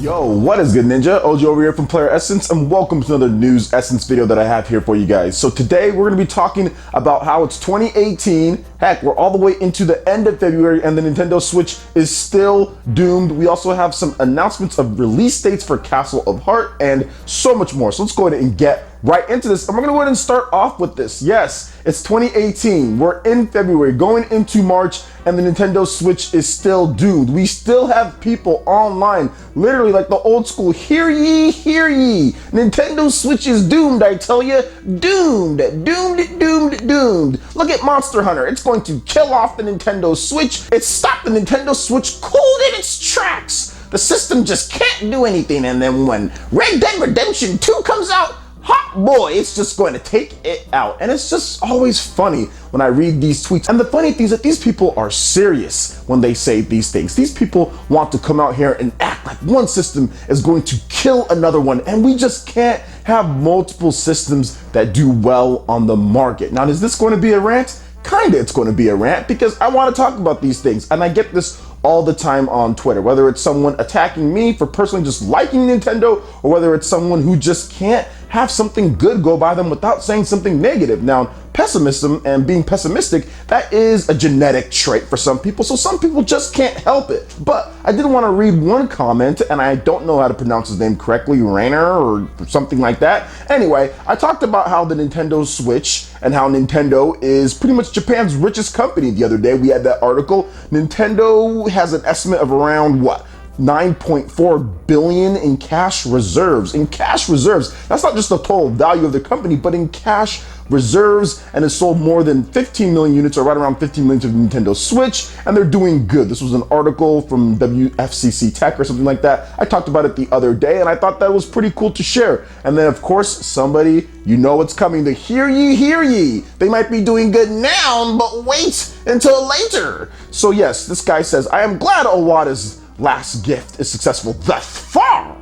Yo, what is good, Ninja? OG over here from NewsEssence, and welcome to another NewsEssence video that I have here for you guys. So today we're going to be talking about how it's 2018. Heck, we're all the way into the end of February and the Nintendo Switch is still doomed. We also have some announcements of release dates for Castle of Heart and so much more. So let's go ahead and get right into this. And we're going to go ahead and start off with this. Yes, it's 2018. We're in February, going into March, and the Nintendo Switch is still doomed. We still have people online, literally like the old school, hear ye, hear ye. Nintendo Switch is doomed, I tell you. Doomed, doomed, doomed, doomed. Look at Monster Hunter. It's going to kill off the Nintendo Switch. It stopped the Nintendo Switch cold in its tracks. The system just can't do anything. And then when Red Dead Redemption 2 comes out, hot boy, it's just going to take it out. And it's just always funny when I read these tweets. And the funny thing is that these people are serious when they say these things. These people want to come out here and act like one system is going to kill another one. And we just can't have multiple systems that do well on the market. Now, is this going to be a rant? Kinda, it's going to be a rant because I want to talk about these things. And I get this all the time on Twitter, whether it's someone attacking me for personally just liking Nintendo, or whether it's someone who just can't have something good go by them without saying something negative. Now, pessimism and being pessimistic, that is a genetic trait for some people, so some people just can't help it. But I did want to read one comment, and I don't know how to pronounce his name correctly, Rainer or something like that. Anyway, I talked about how the Nintendo Switch and how Nintendo is pretty much Japan's richest company the other day. We had that article. Nintendo has an estimate of around, what, 9.4 billion in cash reserves. In cash reserves, that's not just the total value of the company, but in cash reserves, and it sold more than 15 million units, or right around 15 million of the Nintendo Switch, and they're doing good. This was an article from WFCC Tech or something like that. I talked about it the other day, and I thought that was pretty cool to share. And then, of course, somebody, you know what's coming, the hear ye, hear ye. They might be doing good now, but wait until later. So yes, this guy says, I am glad Owada's last gift is successful thus far.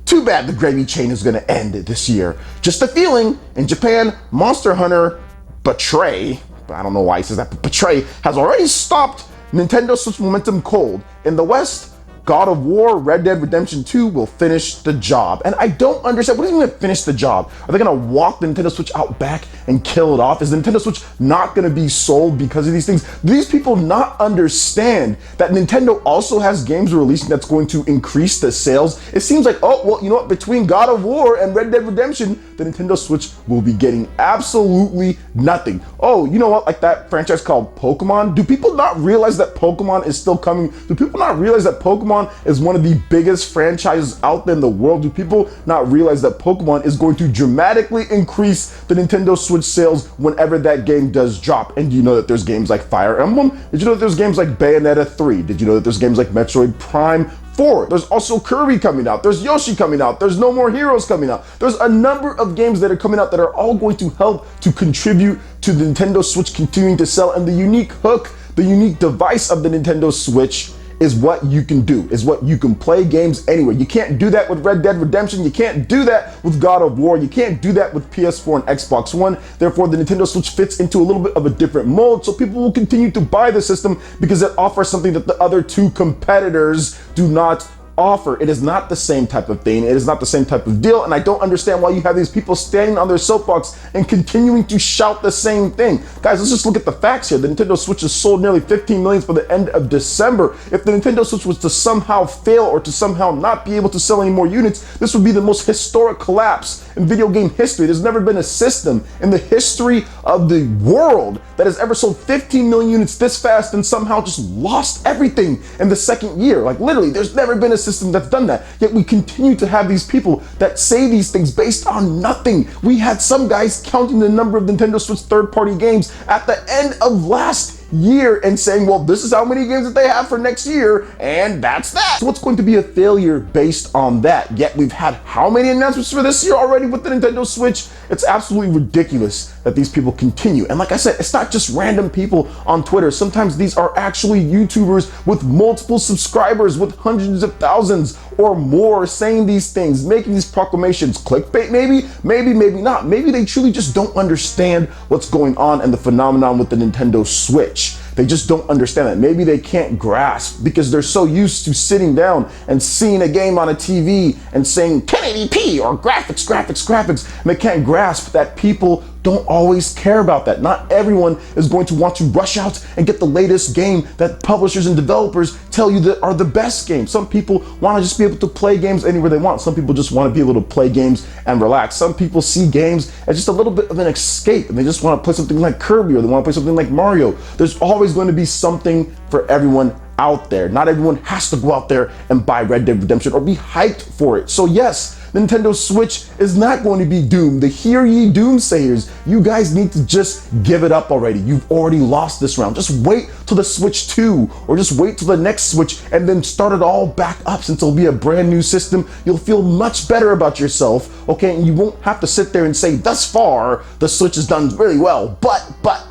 Too bad the gravy chain is going to end this year. Just a feeling. In Japan, Monster Hunter Betray, I don't know why he says that, but Betray has already stopped Nintendo Switch momentum cold. In the West, God of War, Red Dead Redemption 2 will finish the job. And I don't understand, what does it mean to finish the job? Are they gonna walk the Nintendo Switch out back and kill it off? Is the Nintendo Switch not gonna be sold because of these things? Do these people not understand that Nintendo also has games releasing that's going to increase the sales? It seems like, oh, well, you know what, between God of War and Red Dead Redemption, the Nintendo Switch will be getting absolutely nothing. Oh, you know what, like that franchise called Pokemon? Do people not realize that Pokemon is still coming? Do people not realize that Pokemon is one of the biggest franchises out there in the world? Do people not realize that Pokemon is going to dramatically increase the Nintendo Switch sales whenever that game does drop? And do you know that there's games like Fire Emblem? Did you know that there's games like Bayonetta 3? Did you know that there's games like Metroid Prime 4? There's also Kirby coming out. There's Yoshi coming out. There's No More Heroes coming out. There's a number of games that are coming out that are all going to help to contribute to the Nintendo Switch continuing to sell. And the unique hook, the unique device of the Nintendo Switch is what you can do, is what you can play games anywhere. You can't do that with Red Dead Redemption. You can't do that with God of War. You can't do that with PS4 and Xbox One. Therefore, the Nintendo Switch fits into a little bit of a different mold, so people will continue to buy the system because it offers something that the other two competitors do not offer. It is not the same type of thing. It is not the same type of deal, and I don't understand why you have these people standing on their soapbox and continuing to shout the same thing. Guys, let's just look at the facts here. The Nintendo Switch has sold nearly 15 million for the end of December. If the Nintendo Switch was to somehow fail or to somehow not be able to sell any more units, this would be the most historic collapse in video game history. There's never been a system in the history of the world that has ever sold 15 million units this fast and somehow just lost everything in the second year. Like literally, there's never been a system that's done that. Yet we continue to have these people that say these things based on nothing. We had some guys counting the number of Nintendo Switch third-party games at the end of last year and saying, well, this is how many games that they have for next year, and that's that. So what's going to be a failure based on that? Yet we've had how many announcements for this year already with the Nintendo Switch? It's absolutely ridiculous that these people continue. And like I said, it's not just random people on Twitter. Sometimes these are actually YouTubers with multiple subscribers, with hundreds of thousands or more, saying these things, making these proclamations. Clickbait maybe, maybe not. Maybe they truly just don't understand what's going on and the phenomenon with the Nintendo Switch. They just don't understand that. Maybe they can't grasp because they're so used to sitting down and seeing a game on a TV and saying 1080p or graphics, graphics, graphics. And they can't grasp that people don't always care about that. Not everyone is going to want to rush out and get the latest game that publishers and developers tell you that are the best games. Some people want to just be able to play games anywhere they want. Some people just want to be able to play games and relax. Some people see games as just a little bit of an escape and they just want to play something like Kirby or they want to play something like Mario. There's always going to be something for everyone out there. Not everyone has to go out there and buy Red Dead Redemption or be hyped for it. So yes, Nintendo Switch is not going to be doomed. The hear ye doomsayers, you guys need to just give it up already. You've already lost this round. Just wait till the Switch 2 or just wait till the next Switch and then start it all back up since it'll be a brand new system. You'll feel much better about yourself, okay? And you won't have to sit there and say, thus far, the Switch has done really well, but,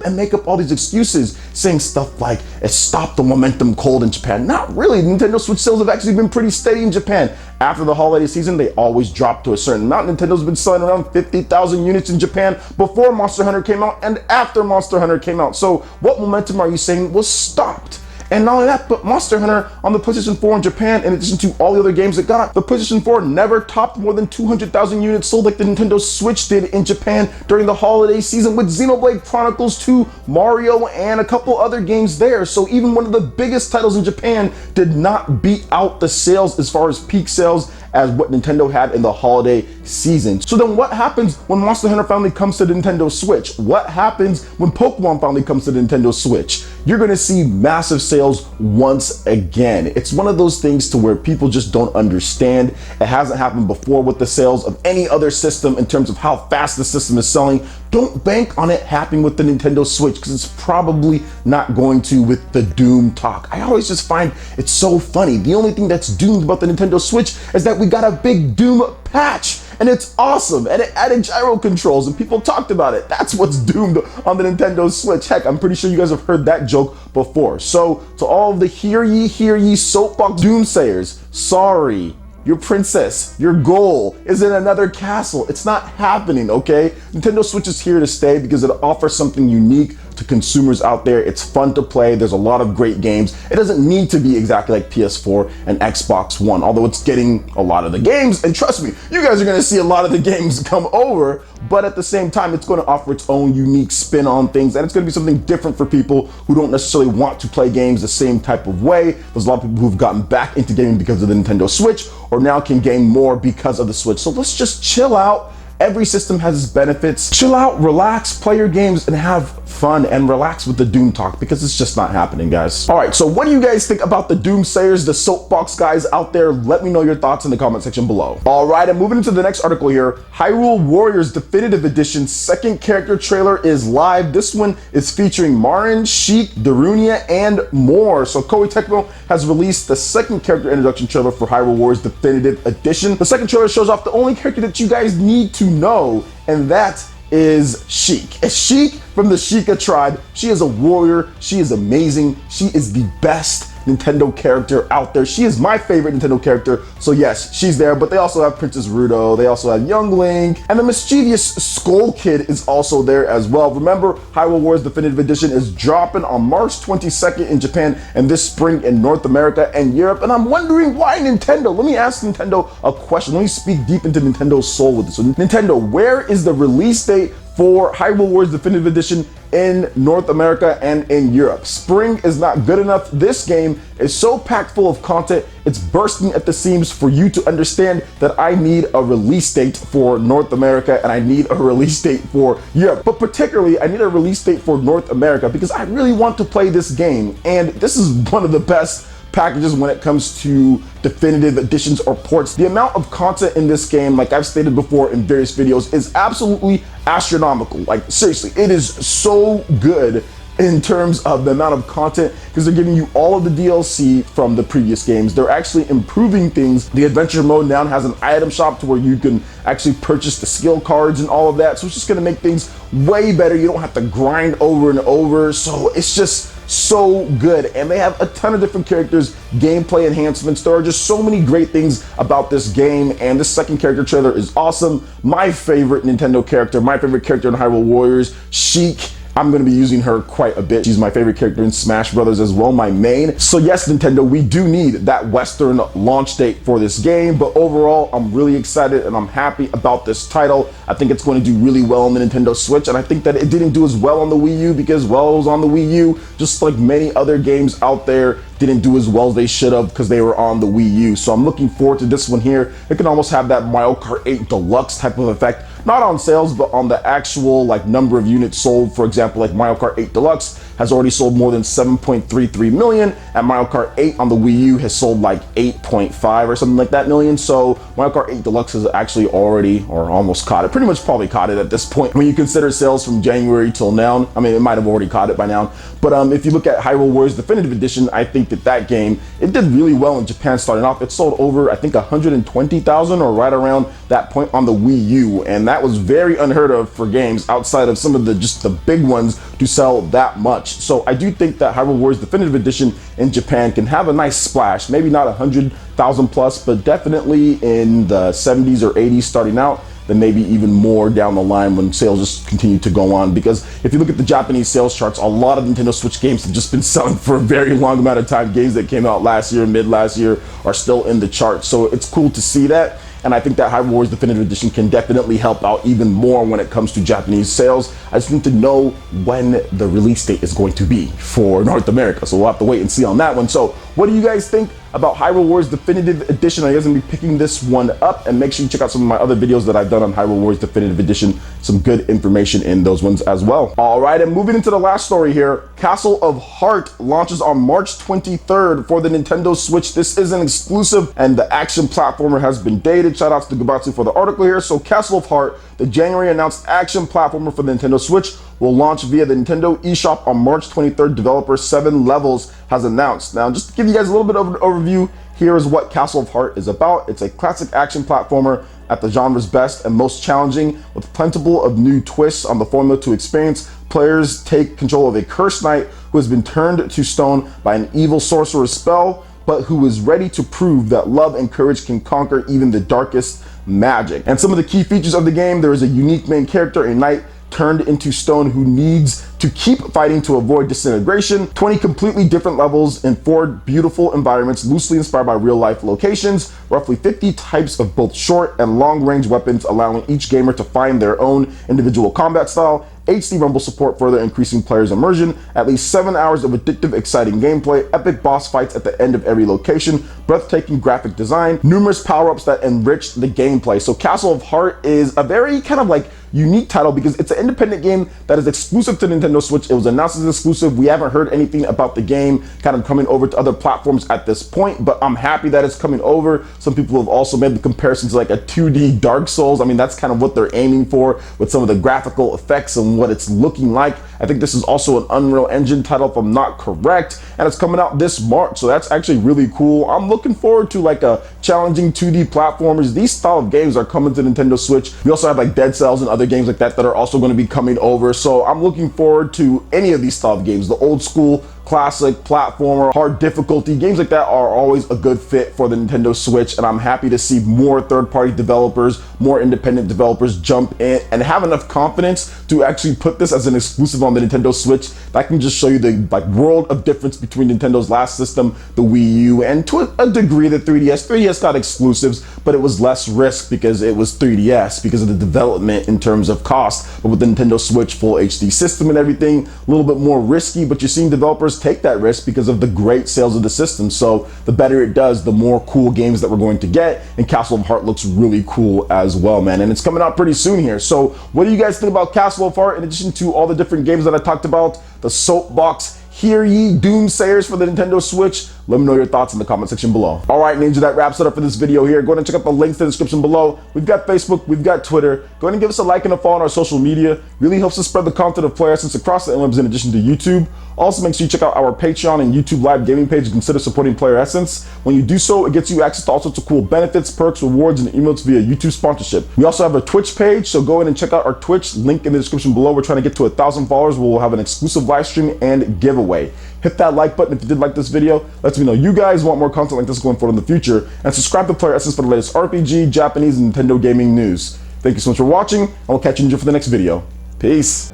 and make up all these excuses saying stuff like, it stopped the momentum cold in Japan. Not really. Nintendo Switch sales have actually been pretty steady in Japan. After the holiday season, they always drop to a certain amount. Nintendo's been selling around 50,000 units in Japan before Monster Hunter came out and after Monster Hunter came out. So what momentum are you saying was stopped? And not only that, but Monster Hunter on the PlayStation 4 in Japan, in addition to all the other games it got, the PlayStation 4 never topped more than 200,000 units sold like the Nintendo Switch did in Japan during the holiday season with Xenoblade Chronicles 2, Mario, and a couple other games there. So even one of the biggest titles in Japan did not beat out the sales as far as peak sales as what Nintendo had in the holiday season. So then what happens when Monster Hunter finally comes to the Nintendo Switch? What happens when Pokemon finally comes to the Nintendo Switch? You're gonna see massive sales once again. It's one of those things to where people just don't understand. It hasn't happened before with the sales of any other system in terms of how fast the system is selling. Don't bank on it happening with the Nintendo Switch because it's probably not going to with the Doom talk. I always just find it so funny. The only thing that's doomed about the Nintendo Switch is that we got a big Doom patch and it's awesome and it added gyro controls and people talked about it. That's what's doomed on the Nintendo Switch. Heck, I'm pretty sure you guys have heard that joke before. So to all of the hear ye soapbox doomsayers, sorry. Your princess, your goal is in another castle. It's not happening, okay? Nintendo Switch is here to stay because it offers something unique to consumers out there. It's fun to play. There's a lot of great games. It doesn't need to be exactly like PS4 and Xbox One, although it's getting a lot of the games. And trust me, you guys are gonna see a lot of the games come over, but at the same time, it's gonna offer its own unique spin on things, and it's gonna be something different for people who don't necessarily want to play games the same type of way. There's a lot of people who've gotten back into gaming because of the Nintendo Switch, or now can game more because of the Switch. So let's just chill out. Every system has its benefits. Chill out, relax, play your games, and have fun and relax with the Doom talk because it's just not happening, guys. All right, so what do you guys think about the doomsayers, the soapbox guys out there? Let me know your thoughts in the comment section below. All right, and moving into the next article here, Hyrule Warriors Definitive Edition second character trailer is live. This one is featuring Marin, Sheik, Darunia, and more. So Koei Tecmo has released the second character introduction trailer for Hyrule Warriors Definitive Edition. The second trailer shows off the only character that you guys need to know, and that is Sheik. It's Sheik from the Sheikah tribe. She is a warrior. She is amazing. She is the best Nintendo character out there. She is my favorite Nintendo character. So yes, she's there, but they also have Princess Ruto. They also have Young Link, and the mischievous Skull Kid is also there as well. Remember, Hyrule Warriors Definitive Edition is dropping on March 22nd in Japan and this spring in North America and Europe. And I'm wondering why Nintendo? Let me ask Nintendo a question. Let me speak deep into Nintendo's soul with this. So Nintendo, where is the release date for Hyrule Warriors Definitive Edition in North America and in Europe? Spring is not good enough. This game is so packed full of content, it's bursting at the seams for you to understand that I need a release date for North America and I need a release date for Europe. But particularly, I need a release date for North America because I really want to play this game. And this is one of the best packages when it comes to definitive editions or ports. The amount of content in this game, like I've stated before in various videos, is absolutely astronomical. Like seriously, it is so good in terms of the amount of content because they're giving you all of the DLC from the previous games. They're actually improving things. The adventure mode now has an item shop to where you can actually purchase the skill cards and all of that. So it's just gonna make things way better. You don't have to grind over and over. So it's just so good, and they have a ton of different characters, gameplay enhancements. There are just so many great things about this game, and this second character trailer is awesome. My favorite Nintendo character, my favorite character in Hyrule Warriors, Sheik, I'm going to be using her quite a bit. She's my favorite character in Smash Brothers as well, my main. So yes, Nintendo, we do need that Western launch date for this game, but overall, I'm really excited and I'm happy about this title. I think it's going to do really well on the Nintendo Switch, and I think that it didn't do as well on the Wii U because, well, it was on the Wii U, just like many other games out there didn't do as well as they should have because they were on the Wii U. So I'm looking forward to this one here. It can almost have that Mario Kart 8 Deluxe type of effect, not on sales, but on the actual like number of units sold. For example, like Mario Kart 8 Deluxe has already sold more than 7.33 million, and Mario Kart 8 on the Wii U has sold like 8.5 or something like that million. So Mario Kart 8 Deluxe has actually already or almost caught it, pretty much probably caught it at this point when you consider sales from January till now. I mean, it might have already caught it by now, but if you look at Hyrule Warriors Definitive Edition, I think that game, it did really well in Japan starting off. It sold over, I think, 120,000 or right around that point on the Wii U, and that was very unheard of for games outside of some of the big ones to sell that much. So I do think that Hyrule Warriors Definitive Edition in Japan can have a nice splash, maybe not 100,000 plus, but definitely in the 70s or 80s starting out, then maybe even more down the line when sales just continue to go on. Because if you look at the Japanese sales charts, a lot of Nintendo Switch games have just been selling for a very long amount of time. Games that came out last year, mid last year, are still in the charts. So it's cool to see that. And I think that Hyrule Warriors Definitive Edition can definitely help out even more when it comes to Japanese sales. I just need to know when the release date is going to be for North America. So we'll have to wait and see on that one. So what do you guys think about Hyrule Warriors Definitive Edition? Are you guys gonna be picking this one up? And make sure you check out some of my other videos that I've done on Hyrule Warriors Definitive Edition. Some good information in those ones as well. All right, and moving into the last story here, Castle of Heart launches on March 23rd for the Nintendo Switch. This is an exclusive, and the action platformer has been dated. Shout out to Gabatsu for the article here. So Castle of Heart, the January announced action platformer for the Nintendo Switch, will launch via the Nintendo eShop on March 23rd, developer 7 Levels has announced. Now, just to give you guys a little bit of an overview, here is what Castle of Heart is about. It's a classic action platformer at the genre's best and most challenging, with plentiful of new twists on the formula to experience. Players take control of a cursed knight who has been turned to stone by an evil sorcerer's spell, but who is ready to prove that love and courage can conquer even the darkest magic. And some of the key features of the game: there is a unique main character, a knight turned into stone who needs to keep fighting to avoid disintegration, 20 completely different levels in 4 beautiful environments loosely inspired by real-life locations, roughly 50 types of both short and long-range weapons, allowing each gamer to find their own individual combat style, HD Rumble support further increasing players' immersion, at least 7 hours of addictive, exciting gameplay, epic boss fights at the end of every location, breathtaking graphic design, numerous power-ups that enrich the gameplay. So Castle of Heart is a very kind of like unique title because it's an independent game that is exclusive to Nintendo Switch. It was announced as exclusive. We haven't heard anything about the game kind of coming over to other platforms at this point, but I'm happy that it's coming over. Some people have also made the comparison to like a 2D Dark Souls. I mean, that's kind of what they're aiming for with some of the graphical effects and what it's looking like. I think this is also an Unreal Engine title, if I'm not correct, and it's coming out this March, so that's actually really cool. I'm looking forward to like a challenging 2D platformers. These style of games are coming to Nintendo Switch. We also have like Dead Cells and other games like that that are also going to be coming over, so I'm looking forward to any of these style of games. The old school classic platformer, hard difficulty games like that are always a good fit for the Nintendo Switch, and I'm happy to see more third-party developers, more independent developers jump in and have enough confidence to actually put this as an exclusive on the Nintendo Switch. That can just show you the like world of difference between Nintendo's last system, the Wii U, and to a degree the 3DS. 3DS got exclusives, but it was less risk because it was 3DS because of the development in terms of cost. But with the Nintendo Switch full HD system and everything, a little bit more risky, but you're seeing developers take that risk because of the great sales of the system. So the better it does, the more cool games that we're going to get, and Castle of Heart looks really cool as well, man, and it's coming out pretty soon here. So what do you guys think about Castle of Heart in addition to all the different games that I talked about? The soapbox Hear Ye Doomsayers for the Nintendo Switch? Let me know your thoughts in the comment section below. All right, Ninja, that wraps it up for this video here. Go ahead and check out the links in the description below. We've got Facebook, we've got Twitter. Go ahead and give us a like and a follow on our social media. Really helps us spread the content of Player Essence across the interwebs in addition to YouTube. Also, make sure you check out our Patreon and YouTube live gaming page and consider supporting Player Essence. When you do so, it gets you access to all sorts of cool benefits, perks, rewards, and emotes via YouTube sponsorship. We also have a Twitch page, so go ahead and check out our Twitch, link in the description below. We're trying to get to 1,000 followers where we'll have an exclusive live stream and giveaway. Hit that like button if you did like this video. Let me know you guys want more content like this going forward in the future. And subscribe to Player Essence for the latest RPG, Japanese, and Nintendo gaming news. Thank you so much for watching, and we'll catch you for the next video. Peace.